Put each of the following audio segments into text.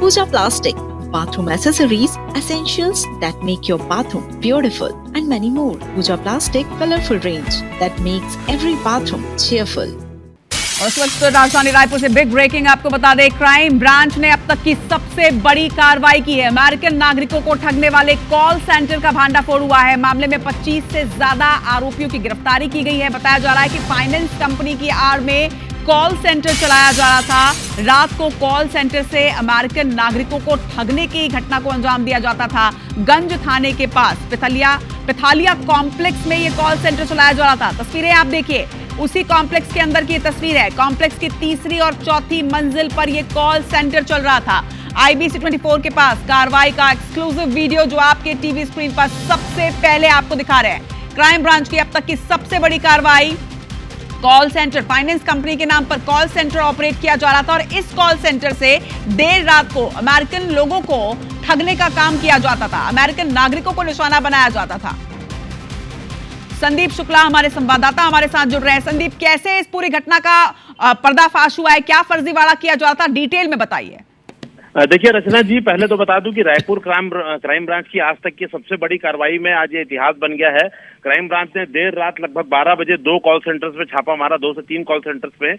Pooja Plastic, bathroom accessories, essentials that make your bathroom beautiful, and many more. Pooja Plastic colorful range that makes every bathroom cheerful. और इस वक्त राजधानी रायपुर से big breaking आपको बता दें, क्राइम ब्रांच ने अब तक की सबसे बड़ी कार्रवाई की है। अमेरिकन नागरिकों को ठगने वाले कॉल सेंटर का भांडाफोड़ हुआ है। मामले में 25 से ज्यादा आरोपियों की गिरफ्तारी की गई है। बताया जा रहा है कि फाइनेंस कंपनी की आड़ में कॉल सेंटर चलाया जा रहा था। रात को कॉल सेंटर से अमेरिकन नागरिकों को ठगने की घटना को अंजाम दिया जाता था। गंज थाने के पास पिथालिया कॉम्प्लेक्स में यह कॉल सेंटर चलाया जा रहा था। तस्वीरें आप देखिए, उसी कॉम्प्लेक्स के अंदर की तस्वीर है। कॉम्प्लेक्स की तीसरी और चौथी मंजिल पर यह कॉल सेंटर चल रहा था। IBC 24 के पास कार्रवाई का एक्सक्लूसिव वीडियो जो आपके टीवी स्क्रीन पर सबसे पहले आपको दिखा रहे हैं। क्राइम ब्रांच की अब तक की सबसे बड़ी कार्रवाई। कॉल सेंटर, फाइनेंस कंपनी के नाम पर कॉल सेंटर ऑपरेट किया जा रहा था और इस कॉल सेंटर से देर रात को अमेरिकन लोगों को ठगने का काम किया जाता था। अमेरिकन नागरिकों को निशाना बनाया जाता था। संदीप शुक्ला हमारे संवाददाता हमारे साथ जुड़ रहे हैं। संदीप, कैसे इस पूरी घटना का पर्दाफाश हुआ है, क्या फर्जीवाड़ा किया जा रहा था, डिटेल में बताइए। देखिए रचना जी, पहले तो बता दूं कि रायपुर क्राइम ब्रांच की आज तक की सबसे बड़ी कार्रवाई में आज ये इतिहास बन गया है। क्राइम ब्रांच ने देर रात लगभग 12 बजे 2 कॉल सेंटर्स पे छापा मारा, 2 से 3 कॉल सेंटर्स पे।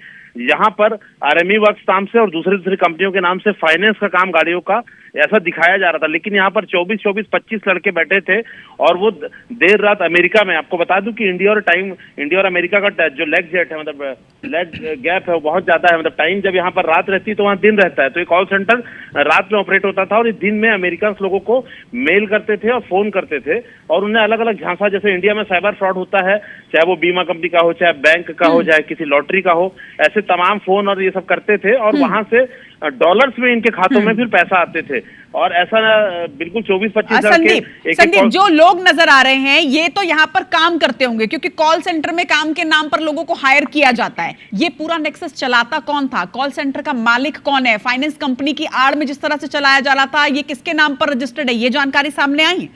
यहाँ पर RME वर्क्स नाम से और दूसरी कंपनियों के नाम से फाइनेंस का काम गाड़ियों का ऐसा दिखाया जा रहा था, लेकिन यहाँ पर 24-25 लड़के बैठे थे और वो देर रात अमेरिका में, आपको बता दूं कि इंडिया और अमेरिका का जो लेग जेट है, मतलब लेग गैप है, वो बहुत ज्यादा है। मतलब टाइम जब यहाँ पर रात रहती है तो वहाँ दिन रहता है। तो ये कॉल सेंटर रात में ऑपरेट होता था और इस दिन में अमेरिकन लोगों को मेल करते थे और फोन करते थे और उन्हें अलग अलग झांसा, जैसे इंडिया में साइबर फ्रॉड होता है, चाहे वो बीमा कंपनी का हो, चाहे बैंक का हो, चाहे किसी लॉटरी का हो, ऐसे तमाम फोन और ये सब करते थे और वहां से डॉलर्स में इनके खातों में फिर पैसा आते थे। और ऐसा बिल्कुल 24-25 संदीप, जो लोग नजर आ रहे हैं ये तो यहाँ पर काम करते होंगे, क्योंकि कॉल सेंटर में काम के नाम पर लोगों को हायर किया जाता है। ये पूरा नेक्सस चलाता कौन था? कॉल सेंटर का मालिक कौन है? फाइनेंस कंपनी की आड़ में जिस तरह से चलाया जा रहा था, ये किसके नाम पर रजिस्टर्ड है? ये जानकारी सामने आई?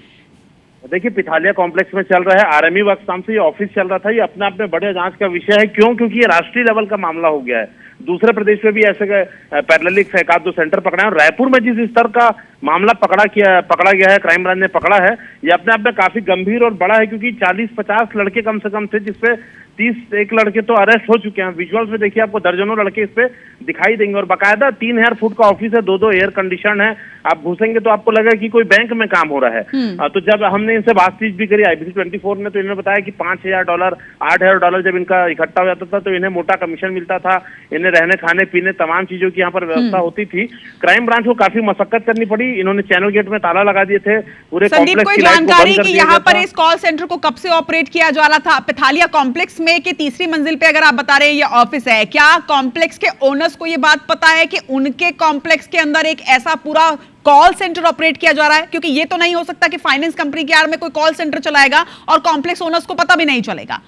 देखिए, पिथालिया कॉम्प्लेक्स में चल रहा है, RME वर्क्स नाम से ये ऑफिस चल रहा था। ये अपने आप में बड़े जांच का विषय है। क्यों? क्योंकि ये राष्ट्रीय लेवल का मामला हो गया है। दूसरे प्रदेश में भी ऐसे पैरेलल एक आध 2 सेंटर पकड़े हैं और रायपुर में जिस स्तर का मामला पकड़ा गया है, क्राइम ब्रांच ने पकड़ा है, ये अपने आप में काफी गंभीर और बड़ा है, क्योंकि 40-50 लड़के कम से कम थे, जिसपे 31 लड़के तो अरेस्ट हो चुके हैं। विजुअल्स में देखिए, आपको दर्जनों लड़के इस पे दिखाई देंगे और बाकायदा 3000 फुट का ऑफिस है, 2 एयर कंडीशन है। आप घुसेंगे तो आपको लगेगा कि कोई बैंक में काम हो रहा है। तो जब हमने इनसे बातचीत भी करी IBC 24 ने, तो इन्होंने बताया कि $5000 $8000 जब इनका इकट्ठा हो जाता था तो इन्हें मोटा कमीशन मिलता था। इन्हें रहने खाने पीने तमाम चीजों की यहाँ पर व्यवस्था होती थी। क्राइम ब्रांच को काफी मशक्कत करनी पड़ी। इन्होंने चैनल गेट में ताला लगा दिए थे, पूरे संदीप, कोई जानकारी कि यहाँ पर इस कॉल सेंटर को कब से ऑपरेट किया जा रहा था? पिथालिया कॉम्प्लेक्स में कि तीसरी मंजिल पे अगर आप बता रहे हैं ये ऑफिस है, क्या कॉम्प्लेक्स के ओनर्स को ये बात पता है कि उनके कॉम्प्लेक्स के अंदर एक ऐसा पूरा कॉल सेंटर ऑपरेट किया जा रहा है? क्योंकि ये तो नहीं हो सकता कि फाइनेंस कंपनी की आड़ में कोई कॉल सेंटर चलाएगा और कॉम्प्लेक्स ओनर्स को पता भी नहीं चलेगा।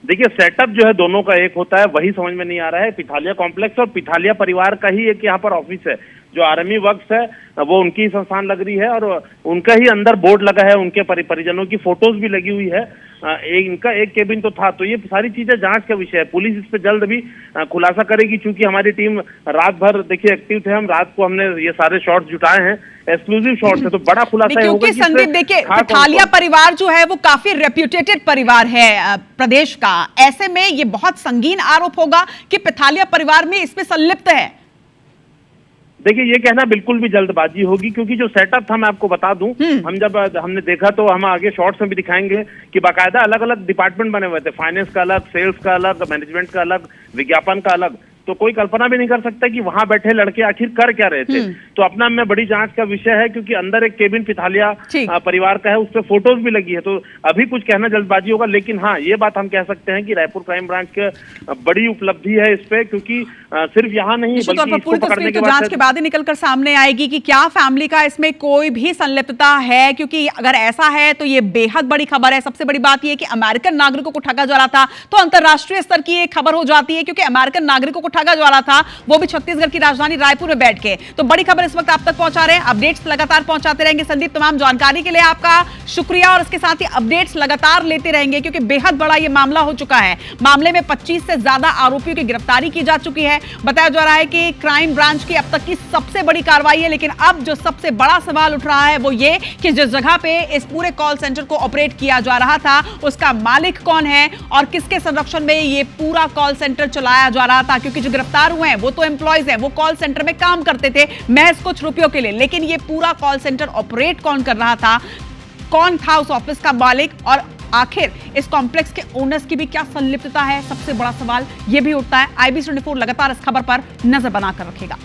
देखिए, सेटअप जो है दोनों का एक होता है, वही समझ में नहीं आ रहा है। पिथालिया कॉम्प्लेक्स और पिथालिया परिवार का ही एक यहाँ पर ऑफिस है। जो RME वर्क्स है वो उनकी संस्थान लग रही है और उनका ही अंदर बोर्ड लगा है, उनके परिजनों की फोटोज भी लगी हुई है। इनका एक केबिन तो था। तो ये सारी चीजें जांच का विषय है। पुलिस इस पे जल्द भी खुलासा करेगी, क्योंकि हमारी टीम रात भर देखिए एक्टिव थे। हम रात को हमने ये सारे शॉट्स जुटाए हैं, एक्सक्लूसिव शॉट्स है, तो बड़ा खुलासा होगा। क्योंकि संदीप देखिए, पिथालिया परिवार जो है वो काफी रेप्यूटेटेड परिवार है प्रदेश का। ऐसे में ये बहुत संगीन आरोप होगा कि पिथालिया परिवार में इसमें संलिप्त है। देखिए, ये कहना बिल्कुल भी जल्दबाजी होगी, क्योंकि जो सेटअप था मैं आपको बता दूं, हमने देखा तो हम आगे शॉर्ट्स में भी दिखाएंगे कि बाकायदा अलग अलग डिपार्टमेंट बने हुए थे। फाइनेंस का अलग, सेल्स का अलग, मैनेजमेंट का अलग, विज्ञापन का अलग। तो कोई कल्पना भी नहीं कर सकता कि वहां बैठे लड़के आखिर कर क्या रहे थे। तो अपना में बड़ी जांच का विषय है, क्योंकि अंदर एक केबिन पिथालिया परिवार का है, उस पर फोटोज भी लगी है। तो अभी कुछ कहना जल्दबाजी होगा, लेकिन हाँ, ये बात हम कह सकते हैं कि रायपुर क्राइम ब्रांच के बड़ी उपलब्धि है इस पे, क्योंकि सिर्फ यहाँ नहीं बल्कि इसको पकड़ने के बाद जांच के बाद ही निकलकर सामने आएगी कि क्या फैमिली का इसमें कोई भी संलिप्तता है। क्योंकि अगर ऐसा है तो ये बेहद बड़ी खबर है। सबसे बड़ी बात यह कि अमेरिकन नागरिकों को ठगा जा रहा था, तो अंतरराष्ट्रीय स्तर की एक खबर हो जाती है, क्योंकि अमेरिकन नागरिकों को ठगा जा रहा था, वो भी छत्तीसगढ़ की राजधानी रायपुर में बैठ के। तो बड़ी खबर इस वक्त आप तक पहुंचा रहे हैं। अपडेट्स लगातार पहुंचाते रहेंगे। संदीप, तमाम जानकारी के लिए आपका शुक्रिया और इसके साथ ही अपडेट्स लगातार लेते रहेंगे क्योंकि बेहद बड़ा यह मामला हो चुका है। मामले में 25 से ज्यादा आरोपियों की गिरफ्तारी की जा चुकी है। बताया जा रहा है कि क्राइम ब्रांच की अब तक की सबसे बड़ी कार्रवाई है। लेकिन अब जो सबसे बड़ा सवाल उठ रहा है वो ये कि जिस जगह पे इस पूरे कॉल सेंटर को ऑपरेट किया जा रहा था उसका मालिक कौन है और किसके संरक्षण में ये पूरा कॉल सेंटर चलाया जा रहा था। क्योंकि जो गिरफ्तार हुए हैं वो तो एम्प्लॉयज हैं, वो कॉल सेंटर में काम करते थे महज कुछ रुपयों के लिए, लेकिन ये पूरा कॉल सेंटर ऑपरेट कौन कर रहा था, कौन था उस ऑफिस का मालिक और आखिर इस कॉम्प्लेक्स के ओनर्स की भी क्या संलिप्तता है, सबसे बड़ा सवाल यह भी उठता है। IBC 24 लगातार इस खबर पर नजर बनाकर रखेगा।